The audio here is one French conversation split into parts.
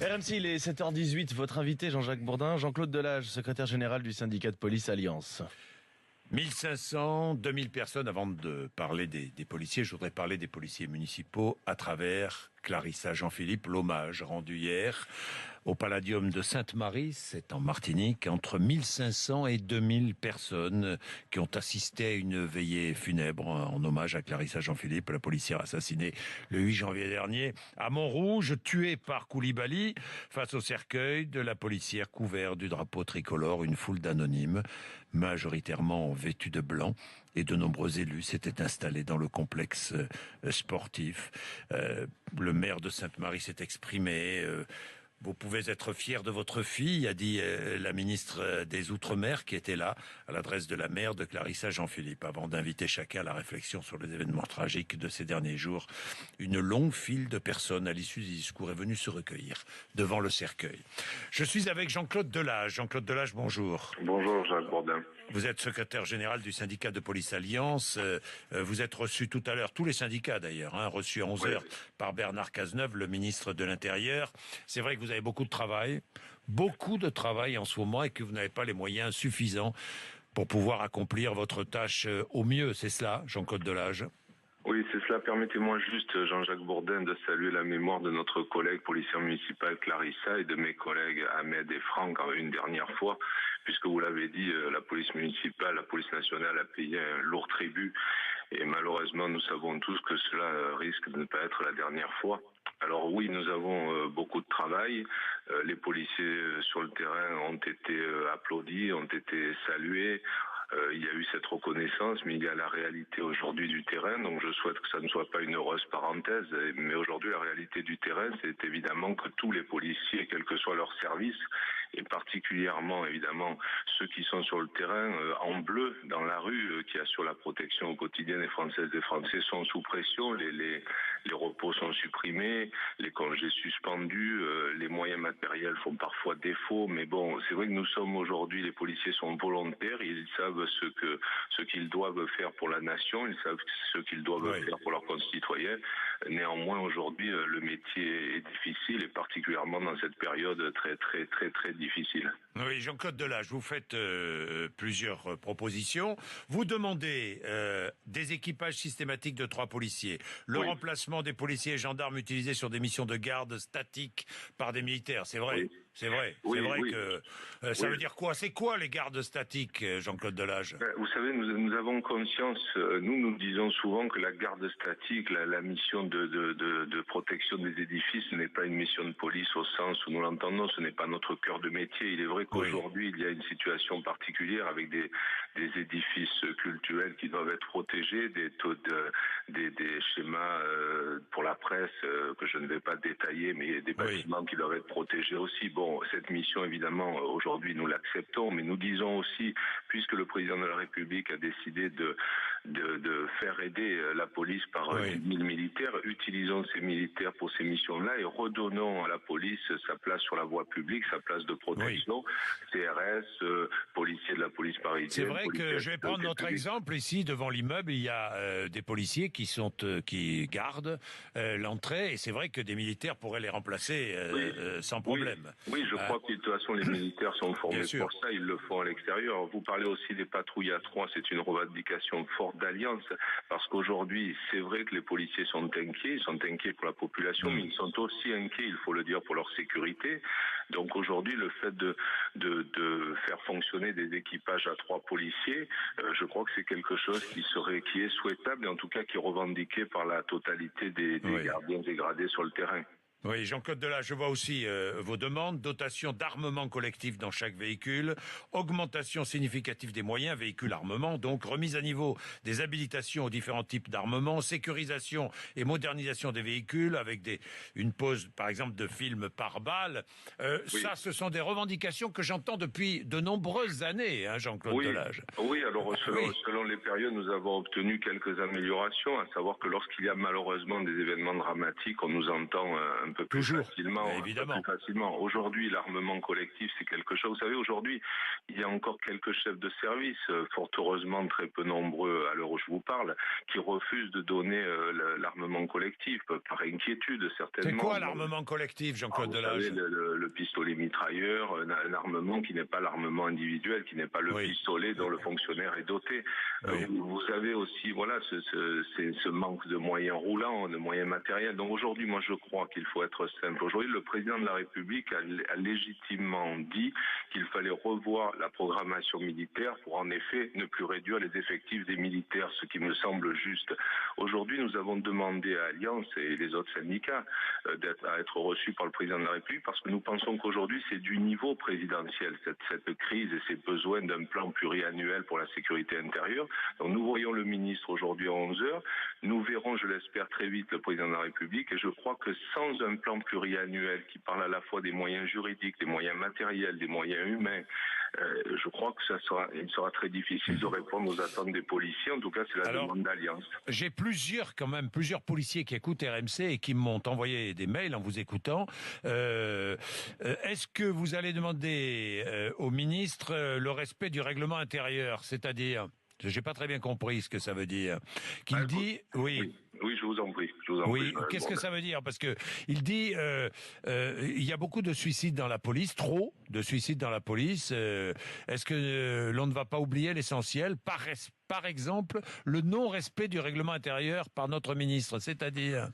RMC, il est 7h18. Votre invité, Jean-Jacques Bourdin, Jean-Claude Delage, secrétaire général du syndicat de police Alliance. 1500, 2000 personnes. Avant de parler des policiers, je voudrais parler des policiers municipaux à travers Clarissa Jean-Philippe, l'hommage rendu hier au Palladium de Sainte-Marie, c'est en Martinique, entre 1500 et 2000 personnes qui ont assisté à une veillée funèbre en hommage à Clarissa Jean-Philippe, la policière assassinée le 8 janvier dernier à Montrouge, tuée par Koulibaly, face au cercueil de la policière couvert du drapeau tricolore, une foule d'anonymes, majoritairement vêtus de blanc, et de nombreux élus s'étaient installés dans le complexe sportif. Le maire de Sainte-Marie s'est exprimé. Vous pouvez être fier de votre fille, a dit la ministre des Outre-mer qui était là, à l'adresse de la mère de Clarissa Jean-Philippe. Avant d'inviter chacun à la réflexion sur les événements tragiques de ces derniers jours, une longue file de personnes à l'issue du discours est venue se recueillir devant le cercueil. Je suis avec Jean-Claude Delage. Jean-Claude Delage, bonjour. Bonjour, Jacques Bourdin. Vous êtes secrétaire général du syndicat de police Alliance. Vous êtes reçu tout à l'heure, tous les syndicats d'ailleurs, reçus à 11h par Bernard Cazeneuve, le ministre de l'Intérieur. C'est vrai que vous avez beaucoup de travail en ce moment, et que vous n'avez pas les moyens suffisants pour pouvoir accomplir votre tâche au mieux. C'est cela, Jean-Claude Delage? Oui, c'est cela. Permettez-moi juste, Jean-Jacques Bourdin, de saluer la mémoire de notre collègue policière municipale Clarissa et de mes collègues Ahmed et Franck une dernière fois, puisque vous l'avez dit, la police municipale, la police nationale a payé un lourd tribut, et malheureusement nous savons tous que cela risque de ne pas être la dernière fois. Alors oui, nous avons beaucoup de travail. Les policiers sur le terrain ont été applaudis, ont été salués. Il y a eu cette reconnaissance, mais il y a la réalité aujourd'hui du terrain. Donc je souhaite que ça ne soit pas une heureuse parenthèse. Mais aujourd'hui, la réalité du terrain, c'est évidemment que tous les policiers, quel que soit leur service, et particulièrement évidemment ceux qui sont sur le terrain en bleu dans la rue, qui assurent la protection au quotidien des Françaises et des Français, sont sous pression. Les repos sont supprimés, les congés suspendus, les moyens matériels font parfois défaut. Mais bon, c'est vrai que nous sommes aujourd'hui, les policiers sont volontaires, ils savent ce qu'ils doivent faire pour la nation, ils savent ce qu'ils doivent faire pour leurs concitoyens. Néanmoins, aujourd'hui, le métier est difficile, et particulièrement dans cette période très difficile. Oui, Jean-Claude Delage, vous faites plusieurs propositions. Vous demandez des équipages systématiques de 3 policiers, le remplacement des policiers et gendarmes utilisés sur des missions de garde statiques par des militaires. C'est vrai. Oui. C'est vrai que ça veut dire quoi? C'est quoi les gardes statiques, Jean-Claude Delage? Vous savez, nous avons conscience, nous disons souvent que la garde statique, la mission de protection des édifices n'est pas une mission de police au sens où nous l'entendons, ce n'est pas notre cœur de métier. Il est vrai qu'aujourd'hui, il y a une situation particulière avec des édifices cultuels qui doivent être protégés, des schémas pour la presse que je ne vais pas détailler, mais des bâtiments qui doivent être protégés aussi. Bon, cette mission, évidemment, aujourd'hui, nous l'acceptons, mais nous disons aussi, puisque le président de la République a décidé de faire aider la police par 10 000 militaires, utilisons ces militaires pour ces missions-là et redonnons à la police sa place sur la voie publique, sa place de protection, CRS, policiers de la police parisienne. C'est vrai que je vais prendre notre exemple ici, devant l'immeuble, il y a des policiers qui gardent l'entrée, et c'est vrai que des militaires pourraient les remplacer sans problème. Oui, je crois que de toute façon les militaires sont formés pour ça, ils le font à l'extérieur. Vous parlez aussi des patrouilles à 3, c'est une revendication forte d'Alliance, parce qu'aujourd'hui, c'est vrai que les policiers sont inquiets, ils sont inquiets pour la population, mais ils sont aussi inquiets, il faut le dire, pour leur sécurité. Donc aujourd'hui, le fait de faire fonctionner des équipages à 3 policiers, je crois que c'est quelque chose qui est souhaitable, et en tout cas qui est revendiqué par la totalité des gardiens dégradés sur le terrain. Oui, Jean-Claude Delage, je vois aussi vos demandes: dotation d'armement collectif dans chaque véhicule, augmentation significative des moyens, véhicules armement, donc remise à niveau des habilitations aux différents types d'armement, sécurisation et modernisation des véhicules avec une pose, par exemple, de films par balle. Ça, ce sont des revendications que j'entends depuis de nombreuses années, Jean-Claude Delage. Oui, alors selon les périodes, nous avons obtenu quelques améliorations, à savoir que lorsqu'il y a malheureusement des événements dramatiques, on nous entend un peu plus facilement. Évidemment. Un peu plus facilement. Aujourd'hui, l'armement collectif, c'est quelque chose. Vous savez, aujourd'hui, il y a encore quelques chefs de service, fort heureusement très peu nombreux à l'heure où je vous parle, qui refusent de donner l'armement collectif, par inquiétude certainement. C'est quoi l'armement collectif, Jean-Claude Delage? Vous savez, le pistolet mitrailleur, un armement qui n'est pas l'armement individuel, qui n'est pas le pistolet dont le fonctionnaire est doté. Vous avez aussi, voilà, ce manque de moyens roulants, de moyens matériels. Donc aujourd'hui, moi je crois qu'il faut être simple. Aujourd'hui, le président de la République a légitimement dit qu'il fallait revoir la programmation militaire pour en effet ne plus réduire les effectifs des militaires, ce qui me semble juste. Aujourd'hui, nous avons demandé à Alliance et les autres syndicats à être reçus par le président de la République parce que nous pensons qu'aujourd'hui, c'est du niveau présidentiel, cette crise et ces besoins d'un plan pluriannuel pour la sécurité intérieure. Donc nous voyons le ministre aujourd'hui à 11h. Nous verrons, je l'espère, très vite le président de la République et je crois que sans un plan pluriannuel qui parle à la fois des moyens juridiques, des moyens matériels, des moyens humains, je crois que il sera très difficile de répondre aux attentes des policiers. En tout cas, c'est la demande d'Alliance. J'ai plusieurs policiers qui écoutent RMC et qui m'ont envoyé des mails en vous écoutant. Est-ce que vous allez demander au ministre le respect du règlement intérieur, c'est-à-dire, j'ai pas très bien compris ce que ça veut dire, qu'il dit Oui, je vous en prie. Qu'est-ce que ça veut dire? Parce que il dit il y a beaucoup de suicides dans la police, trop de suicides dans la police. Est-ce que l'on ne va pas oublier l'essentiel, par exemple, le non-respect du règlement intérieur par notre ministre, c'est-à-dire?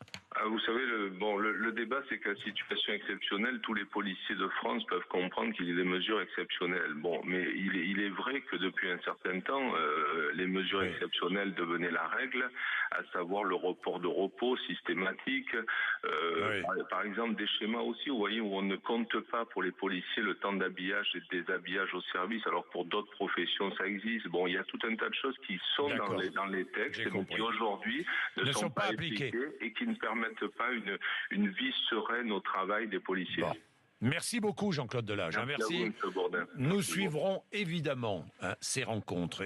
Vous savez, le débat, c'est qu'à situation exceptionnelle, tous les policiers de France peuvent comprendre qu'il y a des mesures exceptionnelles. Bon, mais il est vrai que depuis un certain temps, les mesures exceptionnelles devenaient la règle, à savoir le report de repos systématique. Par exemple, des schémas aussi, vous voyez, où on ne compte pas pour les policiers le temps d'habillage et de déshabillage au service, alors pour d'autres professions, ça existe. Bon, il y a tout un tas de choses qui sont dans les textes, mais qui aujourd'hui ne sont pas appliquées et qui ne permettent pas une vie sereine au travail des policiers. Bon. Merci beaucoup Jean-Claude Delage. Merci. À vous, M. Bourdin. Nous suivrons évidemment ces rencontres.